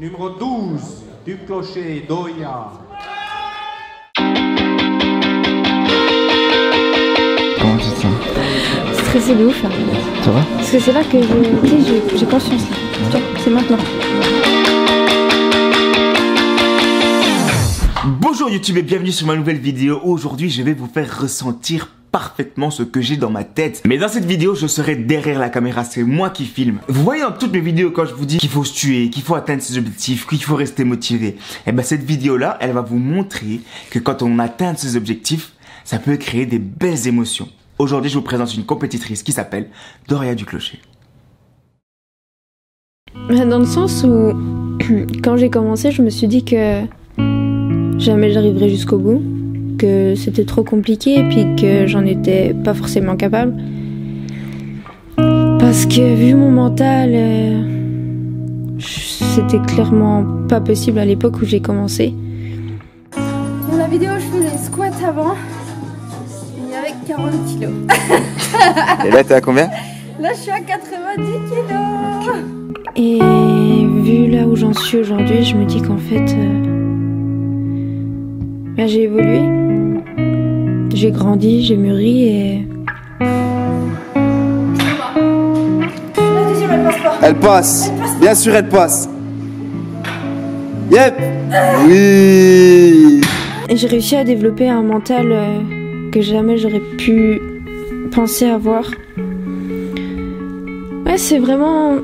Numéro 12 du clocher d'Oya. Comment tu te sens? Stressé de ouf là. Ça va? Parce que c'est là que j'ai conscience là. Tu vois, c'est maintenant. Bonjour YouTube et bienvenue sur ma nouvelle vidéo. Aujourd'hui je vais vous faire ressentir parfaitement ce que j'ai dans ma tête. Mais dans cette vidéo je serai derrière la caméra, c'est moi qui filme. Vous voyez dans toutes mes vidéos quand je vous dis qu'il faut se tuer, qu'il faut atteindre ses objectifs, qu'il faut rester motivé. Et ben cette vidéo là elle va vous montrer que quand on atteint ses objectifs, ça peut créer des belles émotions. Aujourd'hui je vous présente une compétitrice qui s'appelle Doria du Clocher. Dans le sens où quand j'ai commencé je me suis dit que jamais j'arriverais jusqu'au bout, que c'était trop compliqué et puis que j'en étais pas forcément capable. Parce que vu mon mental, c'était clairement pas possible à l'époque où j'ai commencé. Dans la vidéo je faisais squat avant, il y avait 40 kilos. Et là t'es à combien? Là je suis à 90 kilos. Et vu là où j'en suis aujourd'hui, je me dis qu'en fait j'ai évolué, j'ai grandi, j'ai mûri et... La deuxième elle passe pas. Elle passe, bien sûr elle passe. Yep. Oui. Et j'ai réussi à développer un mental que jamais j'aurais pu penser avoir. Ouais, c'est vraiment...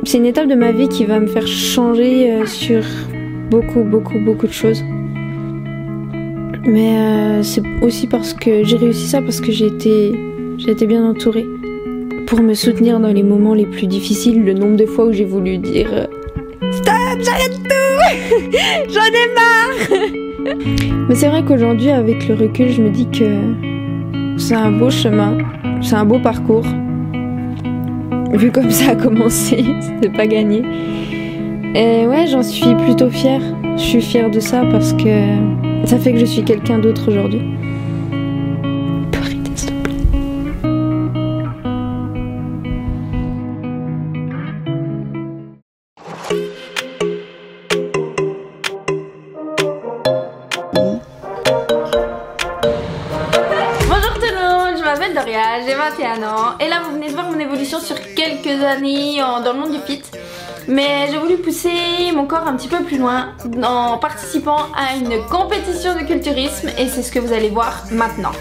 C'est une étape de ma vie qui va me faire changer sur beaucoup de choses. Mais c'est aussi parce que j'ai réussi ça, parce que j'ai été bien entourée. Pour me soutenir dans les moments les plus difficiles, le nombre de fois où j'ai voulu dire stop, j'arrête tout, j'en ai marre. Mais c'est vrai qu'aujourd'hui, avec le recul, je me dis que c'est un beau chemin, c'est un beau parcours. Vu comme ça a commencé, c'était pas gagné. Et ouais, j'en suis plutôt fière. Je suis fière de ça parce que ça fait que je suis quelqu'un d'autre aujourd'hui. Peux arrêter, s'il te plaît. Bonjour tout le monde, je m'appelle Doria, j'ai 21 ans et là vous venez de voir mon évolution sur quelques années dans le monde du fit. Mais j'ai voulu pousser mon corps un petit peu plus loin en participant à une compétition de culturisme et c'est ce que vous allez voir maintenant.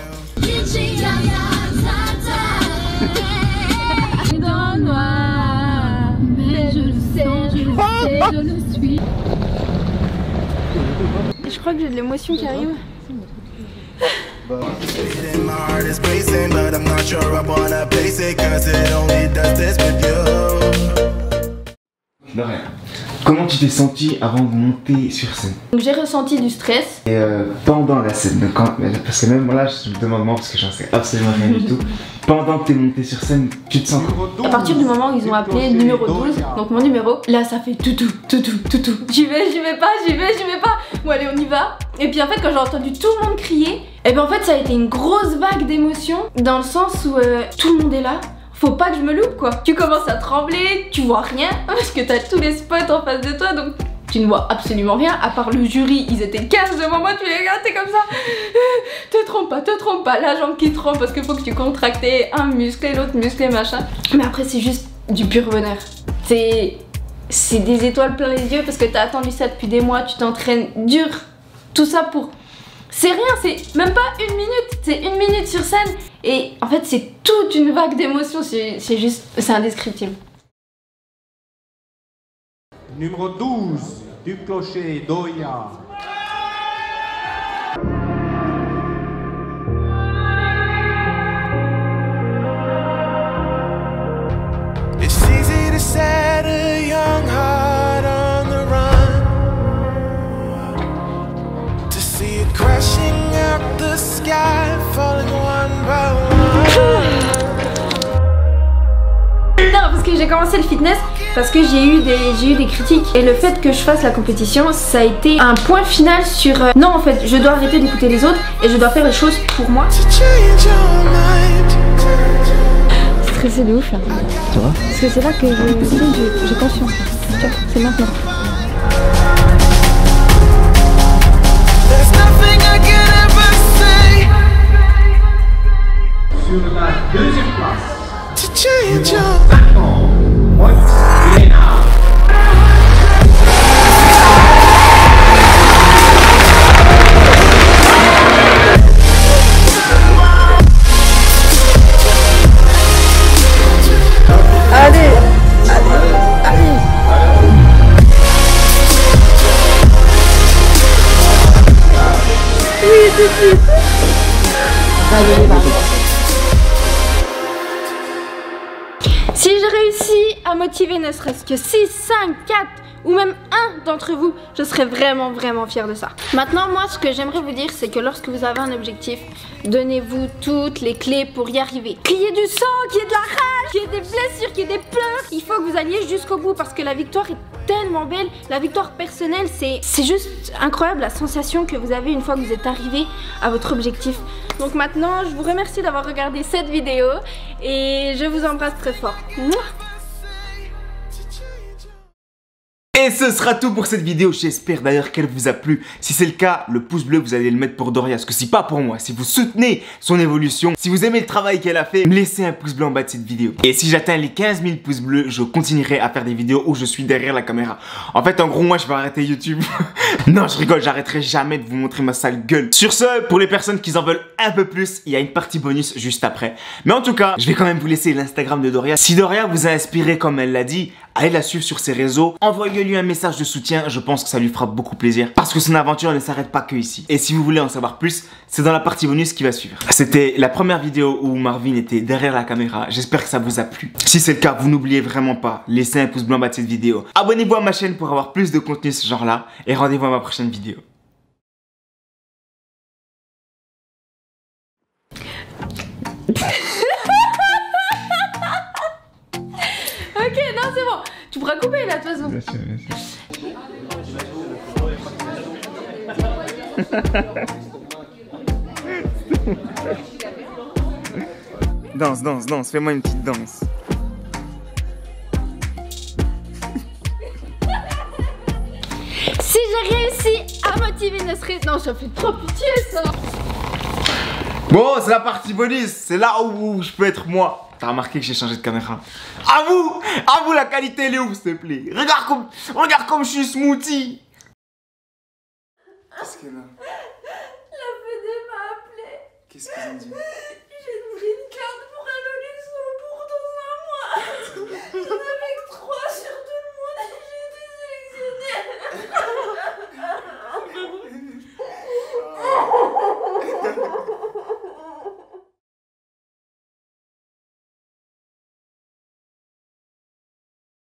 Je crois que j'ai de l'émotion qui arrive. Doria, comment tu t'es sentie avant de monter sur scène? Donc j'ai ressenti du stress. Et pendant la scène, parce que même là je me demande moi parce que j'en sais absolument rien du tout. Pendant que t'es monté sur scène, tu te sens quoi? À partir du moment où ils ont appelé numéro 12, donc mon numéro, là ça fait tout. J'y vais pas. Bon allez on y va. Et puis en fait quand j'ai entendu tout le monde crier, et ben en fait ça a été une grosse vague d'émotions dans le sens où tout le monde est là. Faut pas que je me loupe quoi. Tu commences à trembler, tu vois rien parce que t'as tous les spots en face de toi donc tu ne vois absolument rien à part le jury. Ils étaient 15 devant moi, tu les regardes, t'es comme ça. Te trompe pas, la jambe qui trempe parce qu'il faut que tu contractes un muscle et l'autre muscle et machin. Mais après c'est juste du pur bonheur. C'est des étoiles plein les yeux parce que t'as attendu ça depuis des mois, tu t'entraînes dur. Tout ça pour... C'est rien, c'est même pas une minute, c'est une minute sur scène et en fait c'est toute une vague d'émotions, c'est juste, c'est indescriptible. Numéro 12 du clocher d'Oya. It's easy to set a young heart on the run, to see it crashing out the sky, falling one by one. Non, parce que j'ai commencé le fitness parce que j'ai eu des critiques et le fait que je fasse la compétition, ça a été un point final sur non en fait, je dois arrêter d'écouter les autres et je dois faire les choses pour moi. Stressé de ouf là. Ça va? Parce que c'est là que j'ai conscience. Tu vois, c'est maintenant. There's nothing I can ever say Sur la deuxième place, to change you. Si j'ai réussi à motiver ne serait-ce que 6, 5, 4 ou même un d'entre vous, je serais vraiment fière de ça. Maintenant, moi, ce que j'aimerais vous dire, c'est que lorsque vous avez un objectif, donnez-vous toutes les clés pour y arriver. Qu'il y ait du sang, qu'il y ait de la rage, qu'il y ait des blessures, qu'il y ait des pleurs. Il faut que vous alliez jusqu'au bout parce que la victoire est tellement belle. La victoire personnelle, c'est juste incroyable la sensation que vous avez une fois que vous êtes arrivé à votre objectif. Donc maintenant, je vous remercie d'avoir regardé cette vidéo et je vous embrasse très fort. Mouah. Et ce sera tout pour cette vidéo, j'espère d'ailleurs qu'elle vous a plu. Si c'est le cas, le pouce bleu vous allez le mettre pour Doria, parce que c'est pas pour moi. Si vous soutenez son évolution, si vous aimez le travail qu'elle a fait, me laissez un pouce bleu en bas de cette vidéo. Et si j'atteins les 15 000 pouces bleus, je continuerai à faire des vidéos où je suis derrière la caméra. En fait, en gros, moi je vais arrêter YouTube. Non, je rigole, j'arrêterai jamais de vous montrer ma sale gueule. Sur ce, pour les personnes qui en veulent un peu plus, il y a une partie bonus juste après. Mais en tout cas, je vais quand même vous laisser l'Instagram de Doria. Si Doria vous a inspiré comme elle l'a dit, allez la suivre sur ses réseaux, envoyez-lui un message de soutien, je pense que ça lui fera beaucoup plaisir. Parce que son aventure ne s'arrête pas que ici. Et si vous voulez en savoir plus, c'est dans la partie bonus qui va suivre. C'était la première vidéo où Marvin était derrière la caméra, j'espère que ça vous a plu. Si c'est le cas, vous n'oubliez vraiment pas, laissez un pouce bleu en bas de cette vidéo. Abonnez-vous à ma chaîne pour avoir plus de contenu de ce genre là, et rendez-vous à ma prochaine vidéo. Ok, non, c'est bon. Tu pourras couper là, de toute façon. Bien sûr, bien sûr. Danse, danse, danse, fais-moi une petite danse. Si j'ai réussi à motiver ne serait... Non, ça fait trop pitié ça. Bon, c'est la partie bonus, c'est là où je peux être moi. T'as remarqué que j'ai changé de caméra. À vous la qualité elle est où, s'il te plaît. Regarde comme je suis smoothie. Qu'est-ce qu'elle a? La PD m'a appelé. Qu'est-ce qu'ils ont dit? J'ai une carte pour aller au Luxembourg dans un mois.